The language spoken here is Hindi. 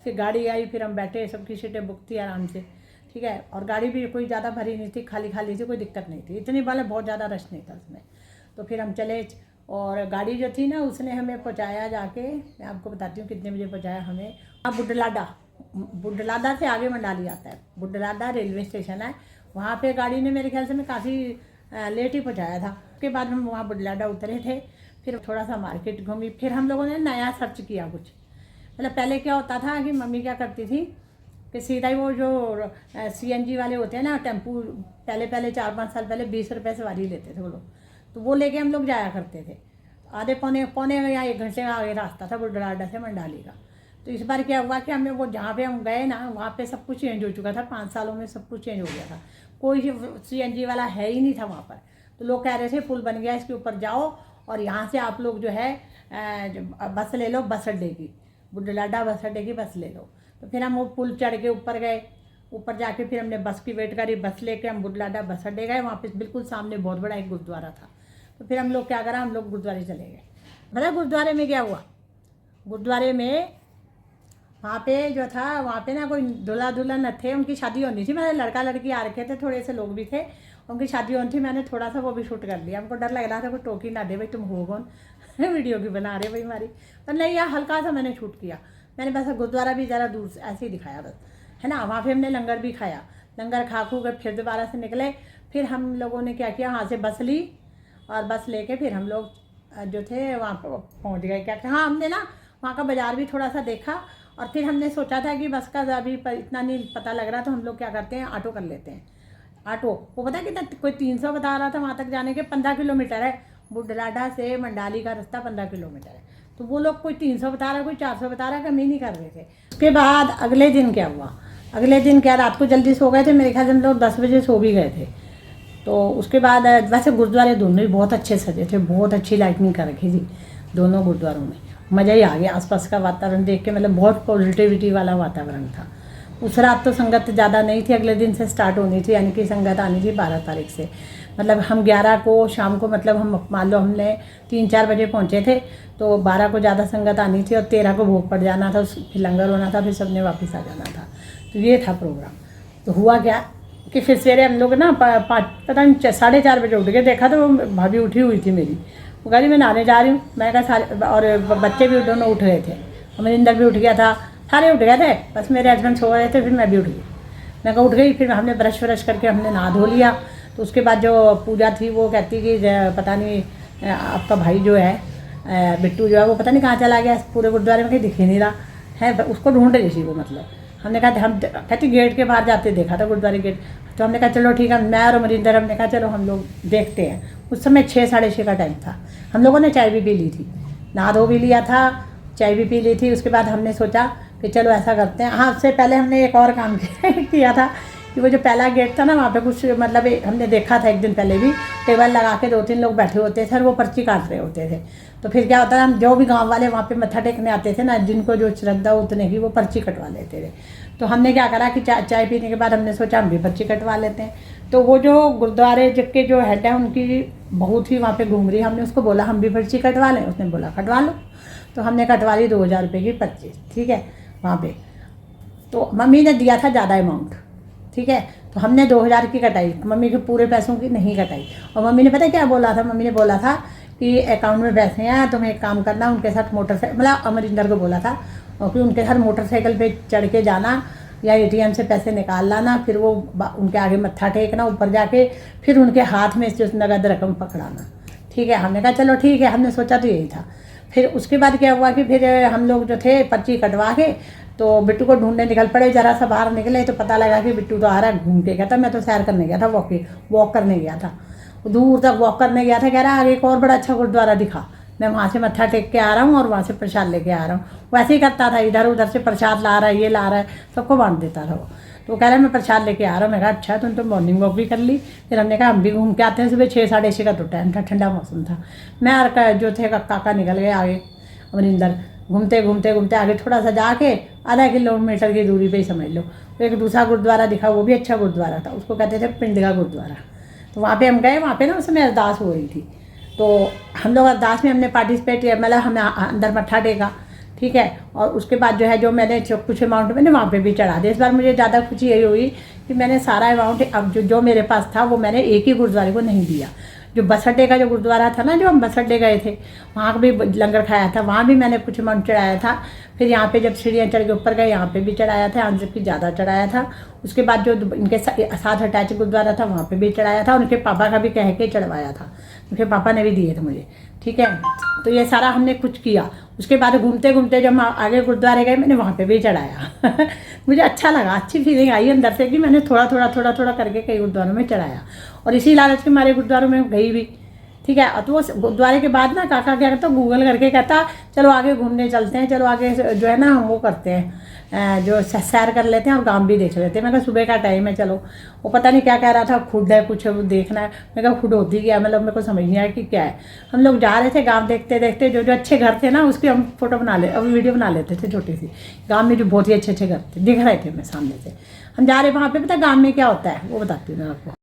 फिर गाड़ी आई, फिर हम बैठे, सबकी सीटें बुक थी आराम से, ठीक है। और गाड़ी भी कोई ज़्यादा भरी नहीं थी, खाली खाली थी, कोई दिक्कत नहीं थी, इतनी वाले बहुत ज़्यादा रश नहीं था उसमें। तो फिर हम चले, और गाड़ी जो थी ना उसने हमें पहुँचाया जाके, मैं आपको बताती हूँ कितने बजे पहुँचाया हमें। बुड्ढलाडा, बुड्ढलाडा से आगे मंडाली आता है, बुड्ढलाडा रेलवे स्टेशन है, वहाँ पे गाड़ी ने मेरे ख्याल से मैं काफ़ी लेट ही पहुँचाया था। उसके बाद हम वहाँ बुड्ढलाडा उतरे थे, फिर थोड़ा सा मार्केट घूमी, फिर हम लोगों ने नया सर्च किया कुछ। मतलब पहले क्या होता था कि मम्मी क्या करती थी कि सीधा ही वो जो CNG वाले होते हैं ना टेम्पू, पहले 4-5 साल पहले 20 रुपये सवारी लेते थे वो लोग, तो वो लेके हम लोग जाया करते थे। आधे पौने पौने या 1 घंटे का आगे रास्ता था बुड्ढलाडा से मंडाली का। तो इस बार क्या हुआ कि हमें वो जहाँ पे हम गए ना वहाँ पे सब कुछ चेंज हो चुका था, 5 सालों में सब कुछ चेंज हो गया था, कोई CNG वाला है ही नहीं था वहाँ पर। तो लोग कह रहे थे पुल बन गया, इसके ऊपर जाओ और यहाँ से आप लोग जो है बस ले लो, बस अड्डे की, बुड्ढलाडा बस अड्डे की बस ले लो। तो फिर हम वो पुल चढ़ के ऊपर गए, ऊपर जाके फिर हमने बस की वेट करी, बस लेके हम बुड्ढलाडा बस अड्डे गए। वहाँ पे बिल्कुल सामने बहुत बड़ा एक गुरुद्वारा था। तो फिर हम लोग क्या करा, हम लोग गुरुद्वारे चले गए। मतलब गुरुद्वारे में क्या हुआ, गुरुद्वारे में वहाँ पे जो था, वहाँ पे ना कोई दूल्हा दुल्हन थे, उनकी शादी होनी थी, मतलब लड़का लड़की आ रखे थे, थोड़े से लोग भी थे, उनकी शादी होनी थी। मैंने थोड़ा सा वो भी शूट कर लिया, हमको डर लग रहा था कोई टोकी ना दे, भाई तुम हो कौन वीडियो की बना रहे भाई हमारी, पर नहीं यार हल्का सा मैंने शूट किया। मैंने बस गुरुद्वारा भी ज़रा दूर से ऐसे ही दिखाया बस, है ना। वहाँ पे हमने लंगर भी खाया, लंगर खा खू कर फिर दोबारा से निकले। फिर हम लोगों ने क्या किया, वहाँ से बस ली, और बस लेके फिर हम लोग जो थे वहाँ पर पहुँच गए। क्या हाँ, हमने ना वहाँ का बाज़ार भी थोड़ा सा देखा, और फिर हमने सोचा था कि बस का अभी इतना नहीं पता लग रहा, तो हम लोग क्या करते हैं, ऑटो कर लेते हैं। ऑटो वो पता है कितना, कोई 300 बता रहा था वहाँ तक जाने के, 15 किलोमीटर है, बुड्ढलाडा से मंडाली का रास्ता 15 किलोमीटर है। तो वो लोग कोई 300 बता रहा, कोई 400 बता रहा, कमी नहीं कर रहे थे। उसके बाद अगले दिन क्या हुआ, अगले दिन क्या, रात को जल्दी सो गए थे, मेरे ख्याल से हम लोग 10 बजे सो भी गए थे। तो उसके बाद वैसे गुरुद्वारे दोनों ही बहुत अच्छे सजे थे, बहुत अच्छी लाइटनिंग कर रखी थी दोनों गुरुद्वारों में, मज़ा ही आ गया। आसपास का वातावरण देख के, मतलब बहुत पॉजिटिविटी वाला वातावरण था। उस रात तो संगत ज़्यादा नहीं थी, अगले दिन से स्टार्ट होनी थी, यानी कि संगत आनी थी 12 तारीख से। मतलब हम 11 को शाम को, मतलब हम मान लो हमने 3-4 बजे पहुँचे थे, तो 12 को ज़्यादा संगत आनी थी, और 13 को भोग पड़ जाना था, फिर लंगर होना था, फिर सबने वापस आ जाना था। तो ये था प्रोग्राम। तो हुआ क्या कि फिर सवेरे हम लोग ना पता नहीं 4:30 बजे उठ गए। देखा तो भाभी उठी हुई थी मेरी, वो कह रही मैं नहाने जा रही हूँ। मैं कहा सारे, और बच्चे भी दोनों उठ गए थे, अमरिंदर भी उठ गया था, सारे उठ गए थे, बस मेरे हस्बैंड सो रहे थे। फिर मैं भी उठ गई, मैं कहा उठ गई। फिर हमने ब्रश व्रश करके हमने नहा धो लिया। तो उसके बाद जो पूजा थी वो कहती कि पता नहीं आपका भाई जो है बिट्टू जो है वो पता नहीं कहाँ चला गया, पूरे गुरुद्वारे में कहीं दिख ही नहीं रहा है, उसको ढूंढ रही थी वो। मतलब हमने कहा हम कहती गेट के बाहर जाते देखा था, गुरुद्वारे गेट। तो हमने कहा चलो ठीक है, मैं और अमरिंदर हमने कहा चलो हम लोग देखते हैं। उस समय 6-6:30 का टाइम था। हम लोगों ने चाय भी पी ली थी, नहा धो भी लिया था, चाय भी पी ली थी। उसके बाद हमने सोचा कि चलो ऐसा करते हैं। हाँ, उससे पहले हमने एक और काम किया था कि वो जो पहला गेट था ना, वहाँ पे कुछ मतलब हमने देखा था एक दिन पहले भी, टेबल लगा के 2-3 लोग बैठे होते थे और वो पर्ची काट रहे होते थे। तो फिर क्या होता है, हम जो भी गांव वाले वहाँ पे मत्था टेकने आते थे ना, जिनको जो श्रद्धा उतने की, वो पर्ची कटवा लेते थे। तो हमने क्या करा कि चाय पीने के बाद हमने सोचा हम भी पर्ची कटवा लेते हैं। तो वो जो गुरुद्वारे के जो हेड है, उनकी बहू थी वहाँ पे घूम रही, हमने उसको बोला हम भी पर्ची कटवा लें, उसने बोला कटवा लो। तो हमने कटवा ली 2000 रुपये की पर्ची, ठीक है वहाँ पे। तो मम्मी ने दिया था ज़्यादा अमाउंट, ठीक है, तो हमने 2000 की कटाई, मम्मी के पूरे पैसों की नहीं कटाई। और मम्मी ने पता क्या बोला था, मम्मी ने बोला था कि अकाउंट में पैसे हैं, तुम्हें एक काम करना, उनके साथ मोटरसाइकिल, मतलब अमरिंदर को बोला था कि उनके साथ मोटरसाइकिल पे चढ़ के जाना या ATM से पैसे निकाल लाना, फिर वो उनके आगे मत्था टेकना, ऊपर जाके फिर उनके हाथ में जो नगद रकम पकड़ाना, ठीक है। हमने कहा चलो ठीक है, हमने सोचा तो यही था। फिर उसके बाद क्या हुआ कि फिर हम लोग जो थे पर्ची कटवा के तो बिट्टू को ढूंढने निकल पड़े। ज़रा सा बाहर निकले तो पता लगा कि बिट्टू तो आ रहा है घूम के गया था। मैं तो सैर करने गया था, वॉक करने गया था, दूर तक वॉक करने गया था। कह रहा आगे एक और बड़ा अच्छा गुरुद्वारा दिखा, मैं वहाँ से मत्था टेक के आ रहा हूँ और वहाँ से प्रसाद लेके आ रहा हूँ। वैसे ही करता था, इधर उधर से प्रसाद ला रहा है, ये ला रहा है, सबको बांट देता था वो। तो कह रहा है मैं प्रसाद लेके आ रहा हूँ। मैं कहा अच्छा, तुम तो मॉर्निंग वॉक भी कर ली। फिर हमने कहा हम भी घूम के आते हैं। सुबह 6-6:30 का तो टाइम था, ठंडा मौसम था। मैं और जो थे काका निकल गए आगे, अमरिंदर घूमते घूमते घूमते आगे थोड़ा सा जाके आधा किलोमीटर की दूरी पे ही समझ लो तो एक दूसरा गुरुद्वारा दिखा, वो भी अच्छा गुरुद्वारा था, उसको कहते थे पिंड का गुरुद्वारा। तो वहाँ पे हम गए, वहाँ पे ना उस समय अरदास हो रही थी। तो हम लोग अरदास में हमने पार्टिसिपेट किया, मतलब हमने अंदर मत्था टेका। ठीक है। और उसके बाद जो है जो मैंने जो कुछ अमाउंट मैंने वहाँ पे भी चढ़ा दिया। इस बार मुझे ज़्यादा खुशी यही हुई कि मैंने सारा अमाउंट अब जो मेरे पास था वो मैंने एक ही गुरुद्वारे को नहीं दिया। जो बस अड्डे का जो गुरुद्वारा था ना, जो हम बस अड्डे गए थे वहाँ भी लंगर खाया था, वहाँ भी मैंने कुछ अमाउंट चढ़ाया था। फिर यहाँ पे जब सीढ़ियाँ चढ़ के ऊपर गए यहाँ पे भी चढ़ाया था, यहाँ से भी ज़्यादा चढ़ाया था। उसके बाद जो इनके साथ अटैच गुरुद्वारा था वहाँ पे भी चढ़ाया था। उनके पापा का भी कह के चढ़वाया था, उनके पापा ने भी दिए थे मुझे, ठीक है। तो ये सारा हमने कुछ किया। उसके बाद घूमते घूमते जब हम आगे गुरुद्वारे गए मैंने वहाँ पे भी चढ़ाया मुझे अच्छा लगा, अच्छी फीलिंग आई अंदर से कि मैंने थोड़ा थोड़ा करके कई गुरुद्वारों में चढ़ाया। और इसी लालच के मारे गुरुद्वारों में गई भी, ठीक है। और तो वो गुरुद्वारे के बाद ना काका क्या करता, गूगल करके कहता चलो आगे घूमने चलते हैं, चलो आगे जो है ना हम वो करते हैं, जो सैर कर लेते हैं और गांव भी देख लेते हैं। मैं कहा सुबह का टाइम है चलो। वो पता नहीं क्या कह रहा था, खुड है कुछ देखना है। मैं कहा खुड होती क्या, मतलब मेरे को समझ नहीं आया कि क्या है। हम लोग जा रहे थे गांव देखते देखते, जो जो अच्छे घर थे ना उसकी हम फोटो बना ले, अब वीडियो बना लेते थे छोटी सी। गाँव में जो बहुत ही अच्छे अच्छे घर थे दिख रहे थे मैं सामने से। हम जा रहे वहाँ पे, पता गाँव में क्या होता है वो बताती हूँ मैं आपको।